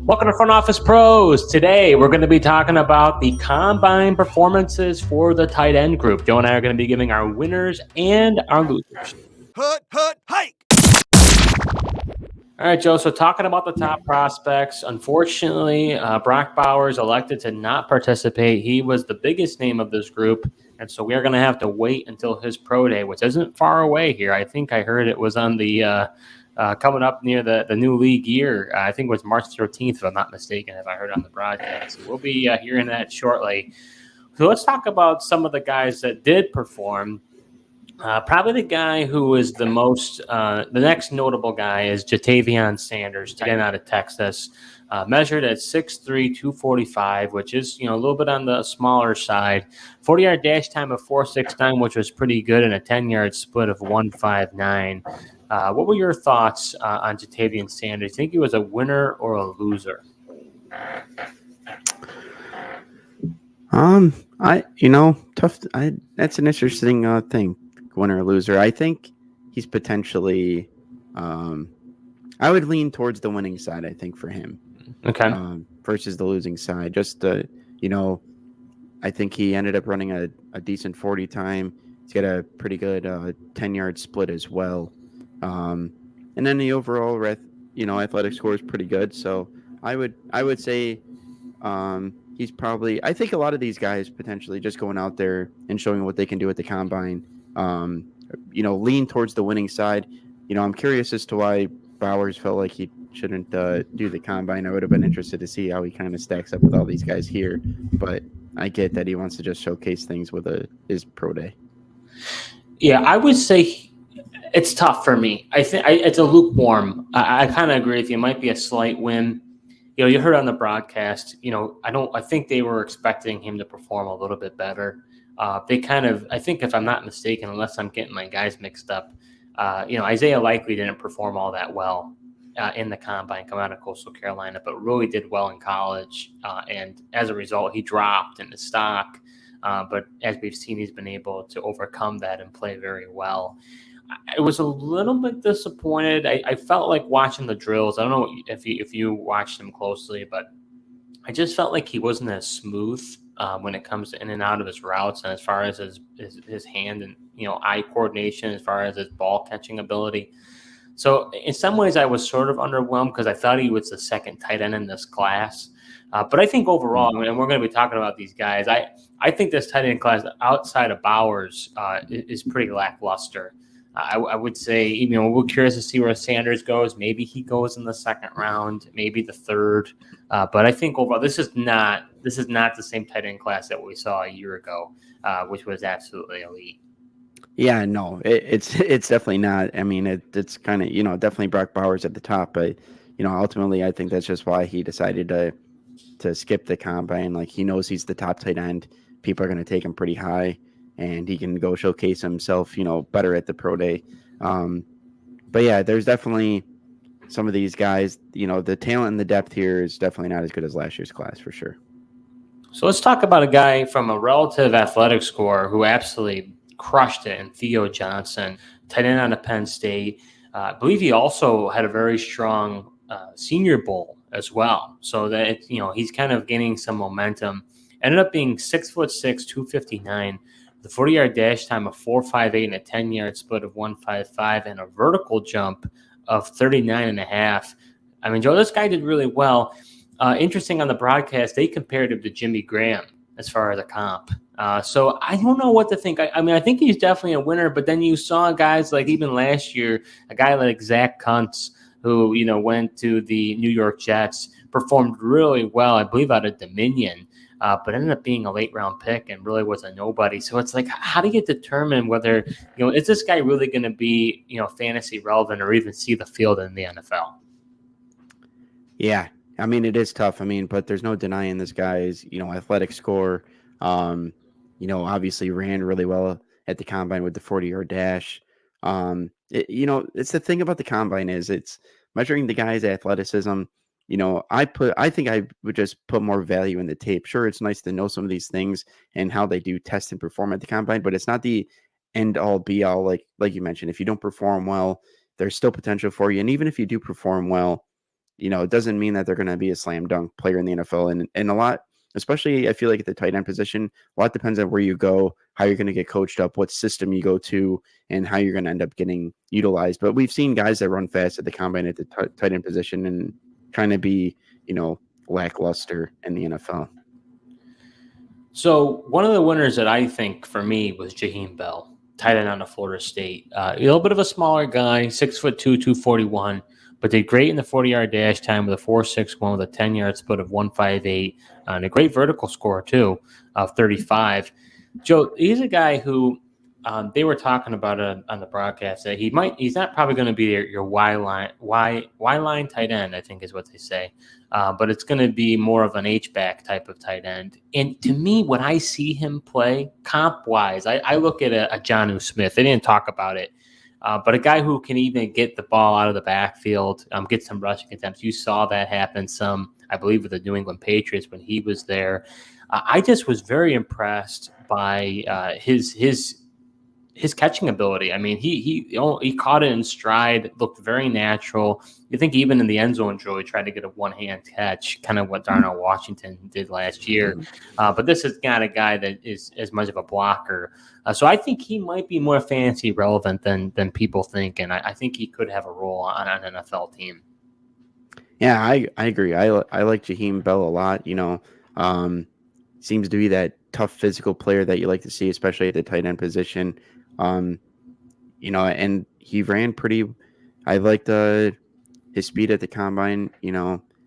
Welcome to Front Office Pros. Today, we're going to be talking about the combine performances for the tight end group. Joe and I are going to be giving our winners and our losers. Hike! All right, Joe. So talking about the top prospects, unfortunately, Brock Bowers elected to not participate. He was the biggest name of this group, and so we are going to have to wait until his pro day, which isn't far away here. I think I heard it was on the coming up near the new league year. I think it was March 13th, if I'm not mistaken, if I heard on the broadcast. So we'll be hearing that shortly. So let's talk about some of the guys that did perform. Probably the guy who is the most, the next notable guy is Jatavion Sanders, tight end out of Texas, measured at 6'3", 245, which is, a little bit on the smaller side. 40-yard dash time of 4.69, which was pretty good, and a 10-yard split of 1.59. What were your thoughts on Jatavion Sanders? Do you think he was a winner or a loser? Tough. That's an interesting thing. Winner or loser. I think he's potentially. I would lean towards the winning side. I think for him. Okay. Versus the losing side. Just I think he ended up running a decent 40 time. He's got a pretty good 10-yard split as well. And then the overall athletic score is pretty good. So I would say he's probably. I think a lot of these guys potentially just going out there and showing what they can do at the combine. Lean towards the winning side. I'm curious as to why Bowers felt like he shouldn't do the combine. I would have been interested to see how he kind of stacks up with all these guys here, but I get that he wants to just showcase things with his pro day. Yeah, I would say it's tough for me. I think it's a lukewarm. I kind of agree with you. It might be a slight win. You heard on the broadcast. I think they were expecting him to perform a little bit better. I think if I'm not mistaken, unless I'm getting my guys mixed up, Isaiah likely didn't perform all that well in the combine coming out of Coastal Carolina, but really did well in college. And as a result, he dropped in the stock. But as we've seen, he's been able to overcome that and play very well. I was a little bit disappointed. I felt like watching the drills. I don't know if you watched him closely, but I just felt like he wasn't as smooth when it comes to in and out of his routes, and as far as his hand and eye coordination, as far as his ball catching ability. So in some ways, I was sort of underwhelmed because I thought he was the second tight end in this class. But I think overall, and we're going to be talking about these guys, I think this tight end class outside of Bowers is pretty lackluster. I would say, we're curious to see where Sanders goes. Maybe he goes in the second round, maybe the third. But I think overall, this is not the same tight end class that we saw a year ago, which was absolutely elite. Yeah, no, it's definitely not. I mean, it's kind of definitely Brock Bowers at the top, but ultimately, I think that's just why he decided to skip the combine. Like he knows he's the top tight end. People are going to take him pretty high. And he can go showcase himself, better at the pro day. But yeah, there's definitely some of these guys, the talent and the depth here is definitely not as good as last year's class for sure. So let's talk about a guy from a relative athletic score who absolutely crushed it in Theo Johnson, tight end out of Penn State. I believe he also had a very strong Senior Bowl as well. So that, he's kind of gaining some momentum. Ended up being 6'6", 259. The 40-yard dash time of 4.58 and a 10-yard split of 1.55 and a vertical jump of 39.5. I mean, Joe, this guy did really well. Interesting on the broadcast, they compared him to Jimmy Graham as far as a comp. So I don't know what to think. I think he's definitely a winner, but then you saw guys like even last year, a guy like Zach Kuntz, who, went to the New York Jets, performed really well, I believe, out of Dominion. But ended up being a late round pick and really was a nobody. So it's like, how do you determine whether, is this guy really going to be, fantasy relevant or even see the field in the NFL? Yeah. I mean, it is tough. I mean, but there's no denying this guy's, athletic score. Obviously ran really well at the combine with the 40-yard dash. It's the thing about the combine is it's measuring the guy's athleticism. I think I would just put more value in the tape. Sure, it's nice to know some of these things and how they do test and perform at the combine, but it's not the end all be all. Like you mentioned, if you don't perform well, there's still potential for you. And even if you do perform well, it doesn't mean that they're going to be a slam dunk player in the NFL. And a lot, especially I feel like at the tight end position, a lot depends on where you go, how you're going to get coached up, what system you go to, and how you're going to end up getting utilized. But we've seen guys that run fast at the combine at the tight end position and kind of be, lackluster in the NFL. So one of the winners that I think for me was Jaheim Bell, tight end out of Florida State. A little bit of a smaller guy, 6'2", 241, but did great in the 40-yard dash time with a 4.61 with a 10-yard split of 1.58 and a great vertical score too of 35. Joe, he's a guy who they were talking about it on the broadcast that he's not probably going to be your Y line tight end, I think is what they say. But it's going to be more of an H-back type of tight end. And to me, when I see him play comp-wise, I look at a Jonnu Smith. They didn't talk about it. But a guy who can even get the ball out of the backfield, get some rushing attempts. You saw that happen some, I believe, with the New England Patriots when he was there. I just was very impressed by his catching ability. I mean, he caught it in stride, looked very natural. You think even in the end zone, Joe, he tried to get a one-hand catch, kind of what Darnell Washington did last year. But this is not a guy that is as much of a blocker. So I think he might be more fantasy relevant than people think, and I think he could have a role on an NFL team. Yeah, I agree. I like Jaheim Bell a lot. Seems to be that tough physical player that you like to see, especially at the tight end position. And he ran pretty. I liked his speed at the combine.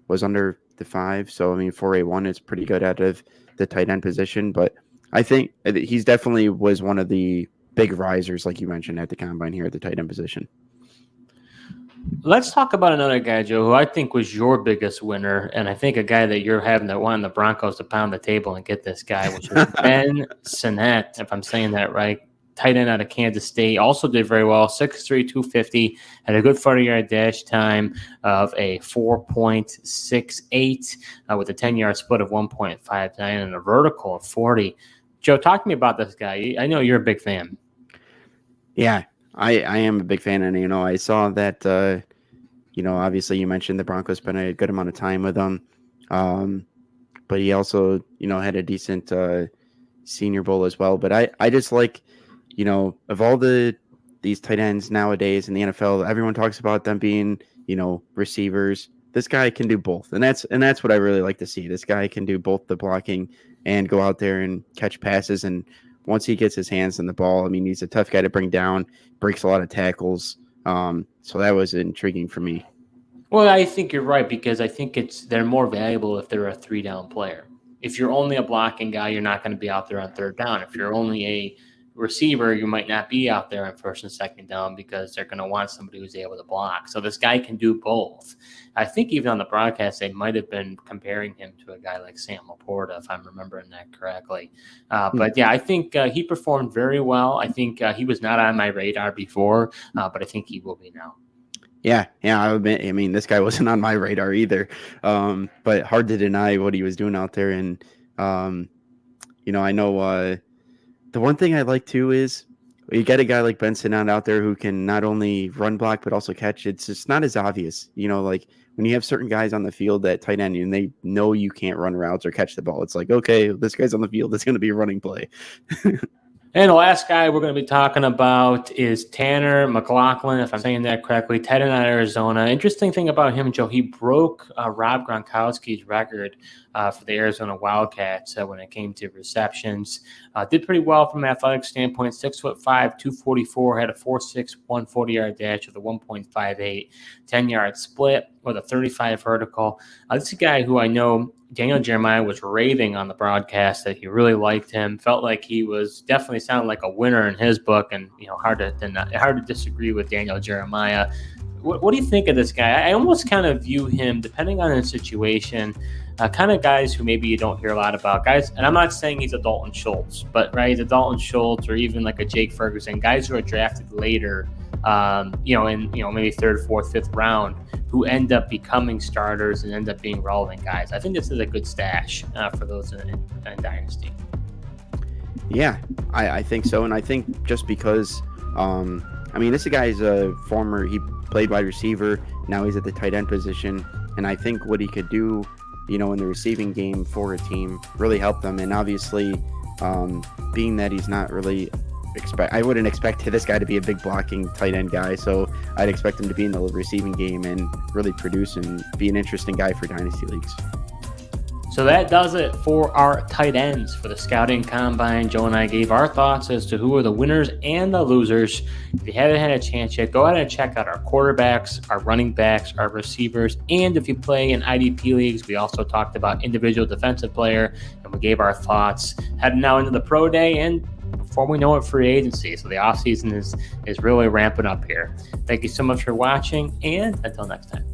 Was under the 5. So 4.81 is pretty good out of the tight end position. But I think he's definitely was one of the big risers, like you mentioned, at the combine here at the tight end position. Let's talk about another guy, Joe, who I think was your biggest winner, and I think a guy that you're having that wanting the Broncos to pound the table and get this guy, which was Ben Sinnott, if I'm saying that right, tight end out of Kansas State. Also did very well, 6'3", 250, had a good 40-yard dash time of a 4.68 with a 10-yard split of 1.59 and a vertical of 40. Joe, talk to me about this guy. I know you're a big fan. Yeah. I am a big fan, and I saw that. Obviously you mentioned the Broncos spent a good amount of time with him, but he also had a decent Senior Bowl as well. But I just like of all these tight ends nowadays in the NFL, everyone talks about them being receivers. This guy can do both, and that's what I really like to see. This guy can do both the blocking and go out there and catch passes. And once he gets his hands on the ball, he's a tough guy to bring down, breaks a lot of tackles. So that was intriguing for me. Well, I think you're right, because I think they're more valuable if they're a 3-down player. If you're only a blocking guy, you're not going to be out there on 3rd down. If you're only a receiver, you might not be out there on 1st and 2nd down because they're going to want somebody who's able to block. So this guy can do both. I think even on the broadcast, they might have been comparing him to a guy like Sam Laporta, if I'm remembering that correctly. But yeah, I think he performed very well. I think he was not on my radar before, but I think he will be now. Yeah, I admit, this guy wasn't on my radar either. But hard to deny what he was doing out there. And, I know the one thing I like too is you get a guy like Ben Sinnott out there who can not only run block but also catch. It's just not as obvious, like when you have certain guys on the field that tight end and they know you can't run routes or catch the ball. It's like, okay, this guy's on the field. It's going to be a running play. And the last guy we're going to be talking about is Tanner McLachlan, if I'm saying that correctly, tight end out of Arizona. Interesting thing about him, Joe, he broke Rob Gronkowski's record for the Arizona Wildcats when it came to receptions. Did pretty well from an athletic standpoint, 6'5", 244, had a 4.61 40-yard dash with a 1.58 10-yard split with a 35 vertical. This is a guy who I know Daniel Jeremiah was raving on the broadcast that he really liked him, felt like he was definitely sounded like a winner in his book, and hard to disagree with Daniel Jeremiah. What do you think of this guy? I almost kind of view him, depending on the situation, kind of guys who maybe you don't hear a lot about. Guys, and I'm not saying he's a Dalton Schultz, but he's a Dalton Schultz or even like a Jake Ferguson, guys who are drafted later, in maybe 3rd, 4th, 5th round, who end up becoming starters and end up being relevant guys. I think this is a good stash for those in Dynasty. Yeah, I think so. And I think just because, this guy's he played wide receiver. Now he's at the tight end position. And I think what he could do, in the receiving game for a team really helped them. And obviously, being that he's not really I wouldn't expect this guy to be a big blocking tight end guy. So I'd expect him to be in the receiving game and really produce and be an interesting guy for dynasty leagues. So that does it for our tight ends for the Scouting Combine. Joe and I gave our thoughts as to who are the winners and the losers. If you haven't had a chance yet, go ahead and check out our quarterbacks, our running backs, our receivers, and if you play in IDP leagues, we also talked about individual defensive player, and we gave our thoughts heading now into the pro day and before we know it, free agency. So the offseason is really ramping up here. Thank you so much for watching, and until next time.